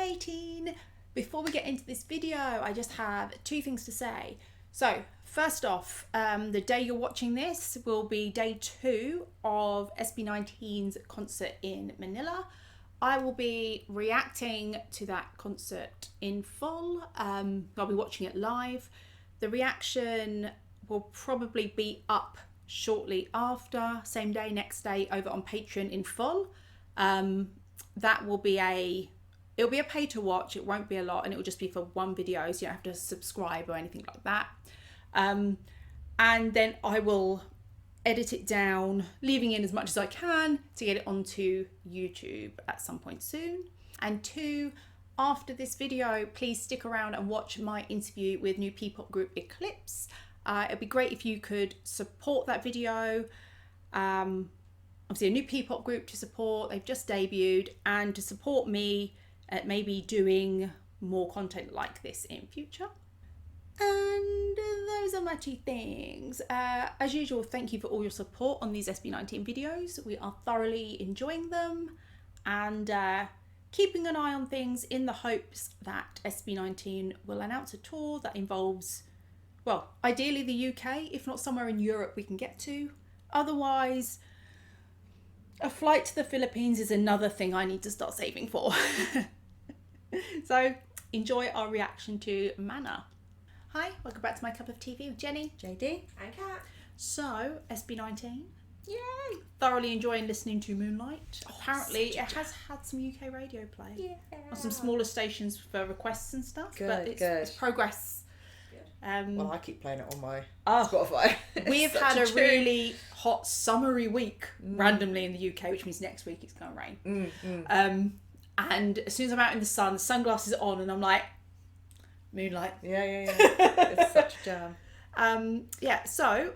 SB19. Before we get into this video, I just have two things to say. So first off, the day you're watching this will be day 2 of SB19's concert in Manila. I will be reacting to that concert in full. I'll be watching it live. The reaction will probably be up shortly after, same day, next day, over on Patreon in full. That will be it'll be a pay to watch. It won't be a lot, and it will just be for one video, so you don't have to subscribe or anything like that. And then I will edit it down, leaving in as much as I can to get it onto YouTube at some point soon. And 2, after this video, please stick around and watch my interview with new P-pop group Eclipse. It'd be great if you could support that video. Obviously a new P-pop group to support, they've just debuted, and to support me at maybe doing more content like this in future. And those are my 2 things. As usual, thank you for all your support on these SB19 videos. We are thoroughly enjoying them and keeping an eye on things in the hopes that SB19 will announce a tour that involves, well, ideally the UK, if not somewhere in Europe we can get to. Otherwise, a flight to the Philippines is another thing I need to start saving for. So enjoy our reaction to Mana. Hi, welcome back to my cup of TV with Jenny, JD and Kat. So, SB19. Yay! Thoroughly enjoying listening to Moonlight. Oh, apparently it has had some UK radio play. Yeah. On some smaller stations for requests and stuff. Good, but it's progress. Good. Well, I keep playing it on my Oh, Spotify. We've had a really hot summery week randomly in the UK, which means next week it's going to rain. And as soon as I'm out in the sun, sunglasses on, and I'm like, Moonlight. Yeah. It's such a jam. So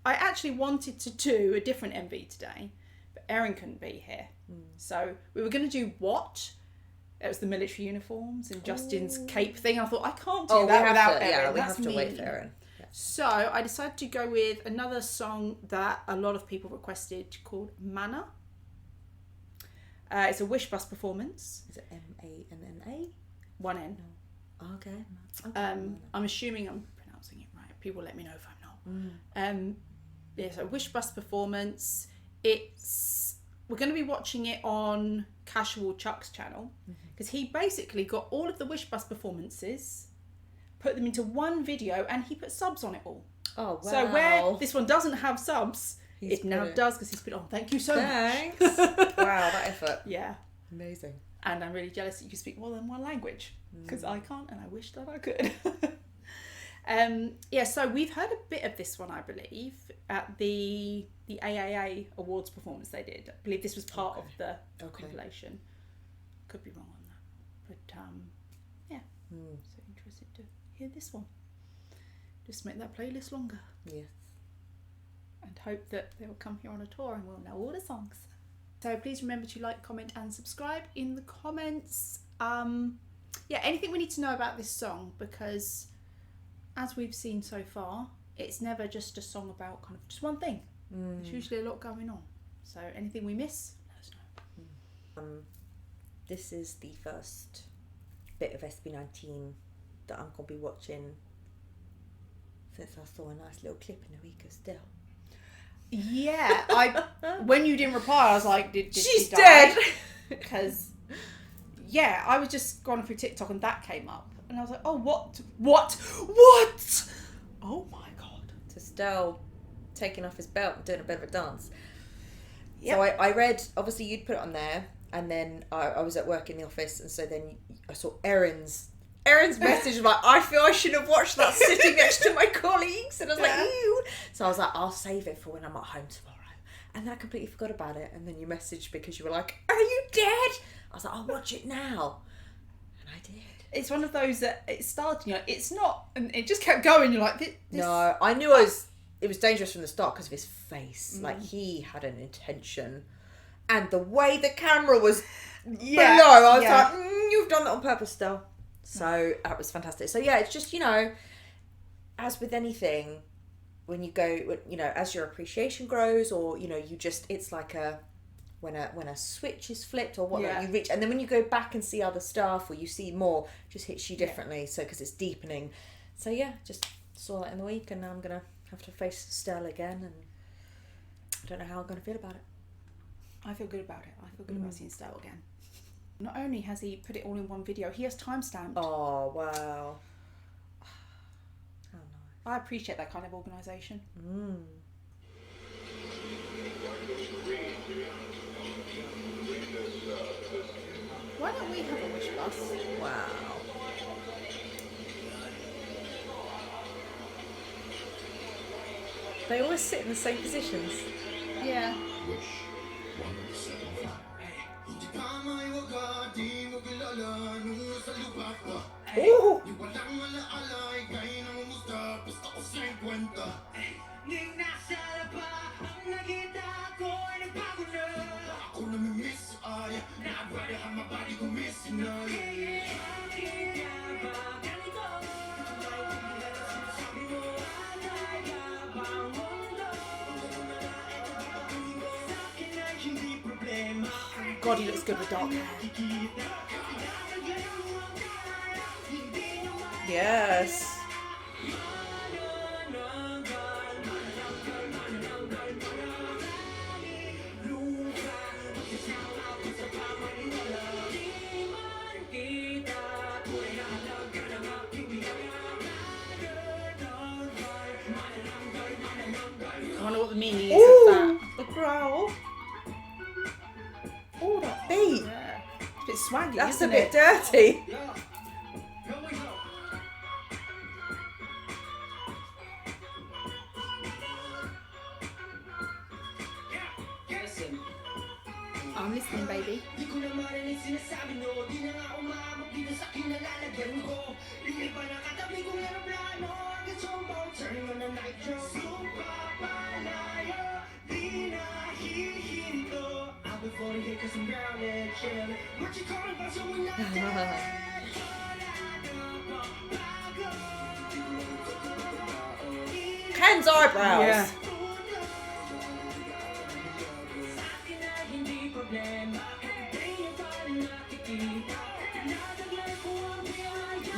I actually wanted to do a different MV today, but Erin couldn't be here. So we were going to do What? It was the military uniforms and Justin's cape thing. I thought, I can't do that without Erin. Yeah, we That's have to mean. wait for Erin. Yeah. So I decided to go with another song that a lot of people requested called Mana. It's a Wish Bus performance. Is it M-A-N-N-A? 1 N. No. Okay. I'm assuming I'm pronouncing it right. People let me know if I'm not. So Wish Bus performance. We're going to be watching it on Casual Chuck's channel, because he basically got all of the Wish Bus performances, put them into one video, and he put subs on it all. Oh, wow. So where this one doesn't have subs, it now does, because he's put it on. Thank you so much. Thanks. Wow, that effort. Yeah. Amazing. And I'm really jealous that you can speak more than one language, because I can't, and I wish that I could. So we've heard a bit of this one, I believe, at the AAA Awards performance they did. I believe this was part of the compilation. Could be wrong on that. But so interested to hear this one. Just make that playlist longer. Yes. And hope that they will come here on a tour and we'll know all the songs. So please remember to like, comment and subscribe in the comments. Anything we need to know about this song, because as we've seen so far, it's never just a song about kind of just one thing. There's usually a lot going on. So anything we miss, let us know. This is the first bit of SB19 that I'm going to be watching since I saw a nice little clip in a week of Still. Yeah, when you didn't reply, I was like, did she's she die? dead? Because, I was just going through TikTok and that came up. And I was like, oh, what? Oh my God. To Stell taking off his belt and doing a bit of a dance. Yep. So I read, obviously you'd put it on there, and then I was at work in the office, and so then I saw Erin's message, like, I feel I should have watched that sitting next to my colleagues, and I was like, ew. So I was like, I'll save it for when I'm at home tomorrow. And then I completely forgot about it, and then you messaged because you were like, are you dead? I was like, I'll watch it now. And I did. It's one of those that it started, it's not, and it just kept going. You're like, this. No, I knew it was dangerous from the start because of his face. Like, he had an intention. And the way the camera was below, I was like, you've done that on purpose still. So that was fantastic. So it's just, as with anything, when you go, as your appreciation grows, or, you just, it's like when a switch is flipped or whatnot, Yeah. you reach, and then when you go back and see other stuff or you see more, it just hits you differently. So because it's deepening. So yeah, just saw that in the week, and now I'm gonna have to face Stell again, and I don't know how I'm gonna feel about it. I feel good about it. I feel good about seeing Stell again. Not only has he put it all in one video, he has timestamped. Oh wow! How nice. I appreciate that kind of organisation. Why don't we have a wish bus? Wow. They always sit in the same positions. Yeah. Ooh. God, he looks good with dark hair. Yes. I wonder what the meaning is Ooh, of that. the growl. Oh, that beat. Yeah. It's a bit swaggy, That's isn't a bit it? dirty. I'm listening, baby. Ken's eyebrows. Yeah.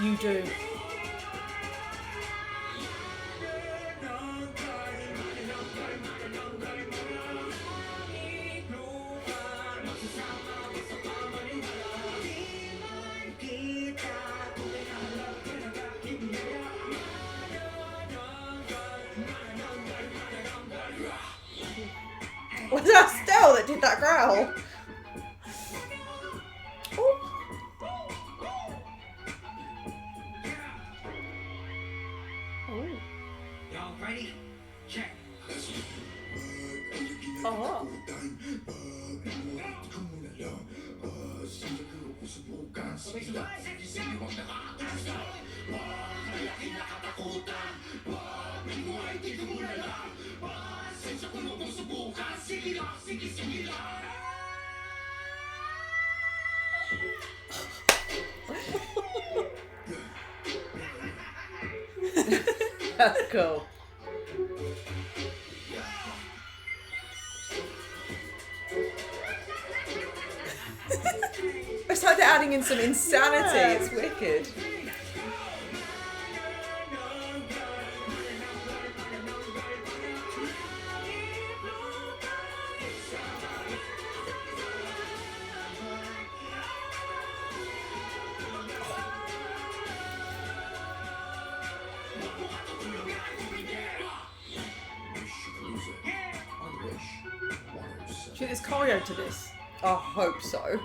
You do. Was that Stell that did that growl? Y'all ready? Check. Oh. That's cool. It's like they're adding in some insanity. Yeah. It's wicked. Do you think there's choreo to this? I hope so.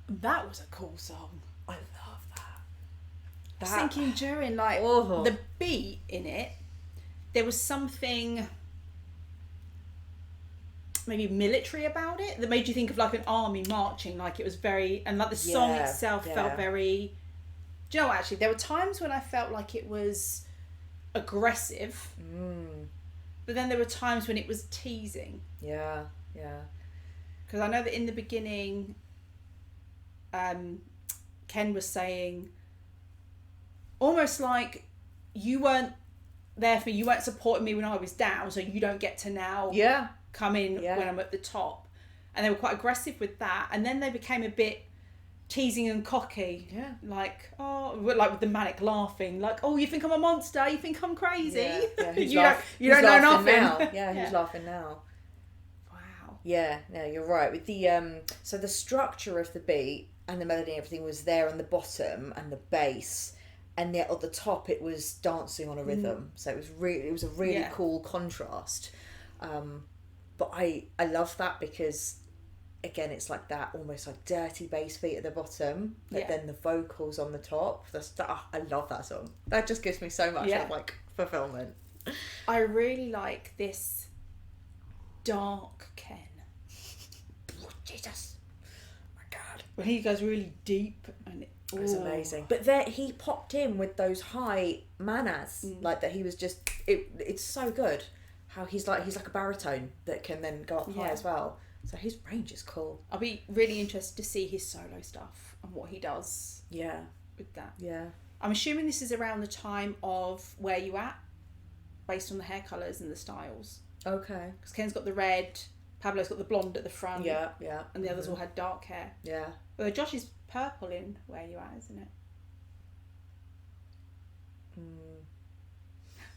That was a cool song. I love that. I was thinking during like Oh. the beat in it, there was something maybe military about it that made you think of like an army marching, like it was very, and like the song Yeah, itself yeah. felt very, do you know what, actually there were times when I felt like it was aggressive, but then there were times when it was teasing, Yeah, yeah. because I know that in the beginning Ken was saying, almost like you weren't there for me, you weren't supporting me when I was down, so you don't get to now come in when I'm at the top. And they were quite aggressive with that, and then they became a bit teasing and cocky, like with the manic laughing, like, oh, you think I'm a monster, you think I'm crazy, you don't know nothing now. Who's laughing now? Wow. No, you're right with the so the structure of the beat and the melody and everything was there on the bottom and the bass, and yet at the top it was dancing on a rhythm, so it was a really cool contrast. But I love that because, again, it's like that almost like dirty bass beat at the bottom, but then the vocals on the top. I love that song. That just gives me so much of like fulfillment. I really like this dark Ken. Oh, Jesus, my God, when he goes really deep and it's amazing. But there he popped in with those high manas, like that. He was just it's so good how he's like a baritone that can then go up high as well. So his range is cool. I'll be really interested to see his solo stuff and what he does with that. I'm assuming this is around the time of Where You At, based on the hair colours and the styles. Okay. Because Ken's got the red, Pablo's got the blonde at the front. Yeah. And the others all had dark hair. Yeah. Although Josh is purple in Where You At, isn't it?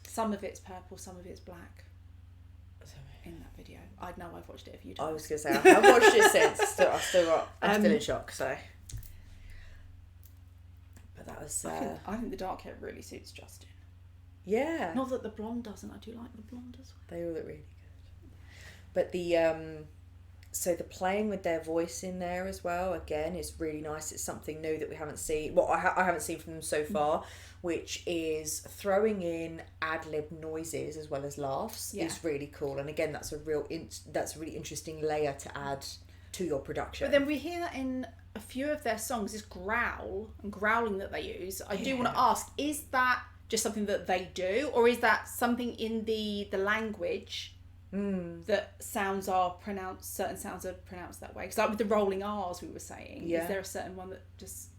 Some of it's purple, some of it's black. In that video, I know I've watched it a few times. I was gonna say I've watched it since. I'm still in shock. So, but that was. I think the dark hair really suits Justin. Yeah. Not that the blonde doesn't. I do like the blonde as well. They all look really good. But the so the playing with their voice in there as well, again, is really nice. It's something new that we haven't seen. Well, I haven't seen from them so far, which is throwing in ad-lib noises as well as laughs is really cool. And again, that's a really interesting layer to add to your production. But then we hear that in a few of their songs, this growl and growling that they use. I do want to ask, is that just something that they do, or is that something in the language that sounds are pronounced, certain sounds are pronounced that way? Because like with the rolling R's we were saying, is there a certain one that just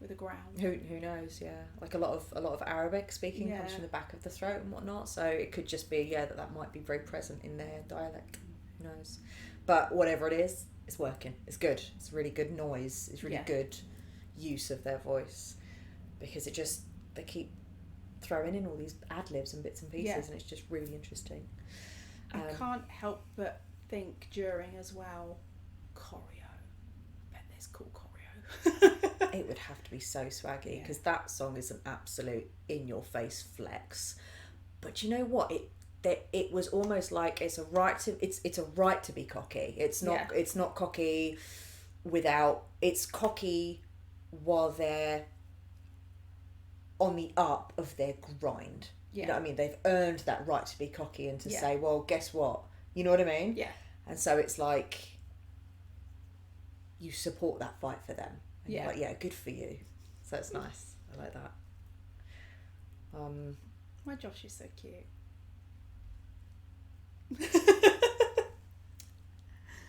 with a growl? Who knows? Yeah, like a lot of Arabic speaking comes from the back of the throat and whatnot. So it could just be that might be very present in their dialect. Who knows? But whatever it is, it's working. It's good. It's really good noise. It's really good use of their voice, because they keep throwing in all these ad libs and bits and pieces, and it's just really interesting. I can't help but think during as well, choreo. Bet there's cool choreo. It would have to be so swaggy, because that song is an absolute in-your-face flex. But you know what? It was almost like it's a right to be cocky. It's not cocky without. It's cocky while they're on the up of their grind. You know what I mean? They've earned that right to be cocky and to say, well, guess what? You know what I mean? Yeah. And so it's like you support that fight for them. And you're like, good for you. So it's nice. I like that. My Josh is so cute.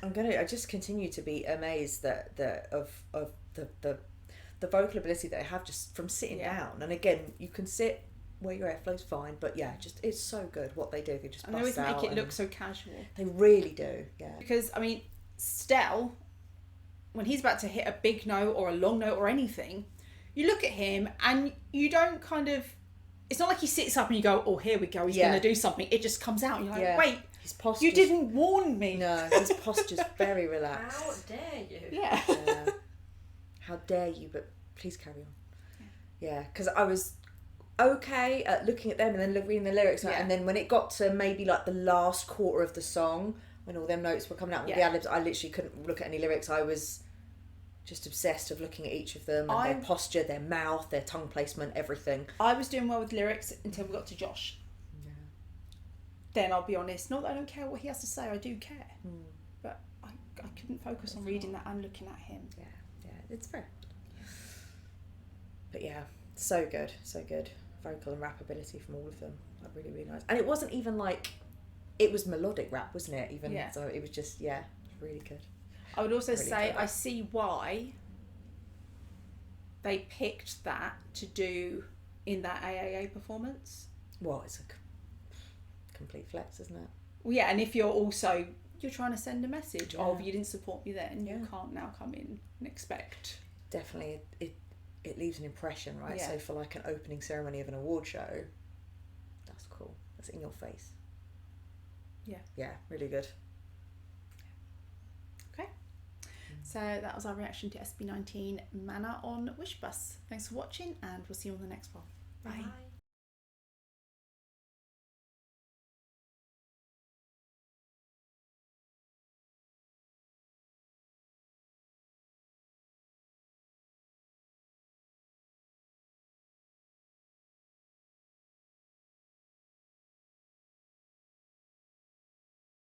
I just continue to be amazed that the vocal ability that I have just from sitting down. And again, you can sit where your airflow's fine, but it's so good what they do. They just and they always make it look so casual. They really do, Because I mean, Stell, when he's about to hit a big note or a long note or anything, you look at him and you don't kind of. It's not like he sits up and you go, "Oh, here we go, he's going to do something." It just comes out, and you're like, "Wait, his posture. You didn't warn me." No, his posture's very relaxed. How dare you? Yeah. How dare you? But please carry on. Yeah, because I was okay at looking at them and then reading the lyrics, and then when it got to maybe like the last quarter of the song, when all them notes were coming out with the ad-libs, I literally couldn't look at any lyrics. I was just obsessed of looking at each of them and their posture, their mouth, their tongue placement, everything. I was doing well with lyrics until we got to Josh. Yeah. Then I'll be honest, not that I don't care what he has to say, I do care. But I couldn't focus on reading that and looking at him. Yeah, it's fair. But so good. Vocal and rap ability from all of them. Like really, really nice. And it wasn't even like, it was melodic rap, wasn't it? Even so, it was just really good. I would also say I see why they picked that to do in that AAA performance. Well, it's a complete flex, isn't it? Well, yeah, and if you're trying to send a message of you didn't support me then, you can't now come in and expect. Definitely, it leaves an impression, right? Yeah. So for like an opening ceremony of an award show, that's cool. That's in your face. Yeah. Yeah, really good. Okay. So that was our reaction to SB19 Manor on Wish Bus. Thanks for watching, and we'll see you on the next one. Bye. Bye.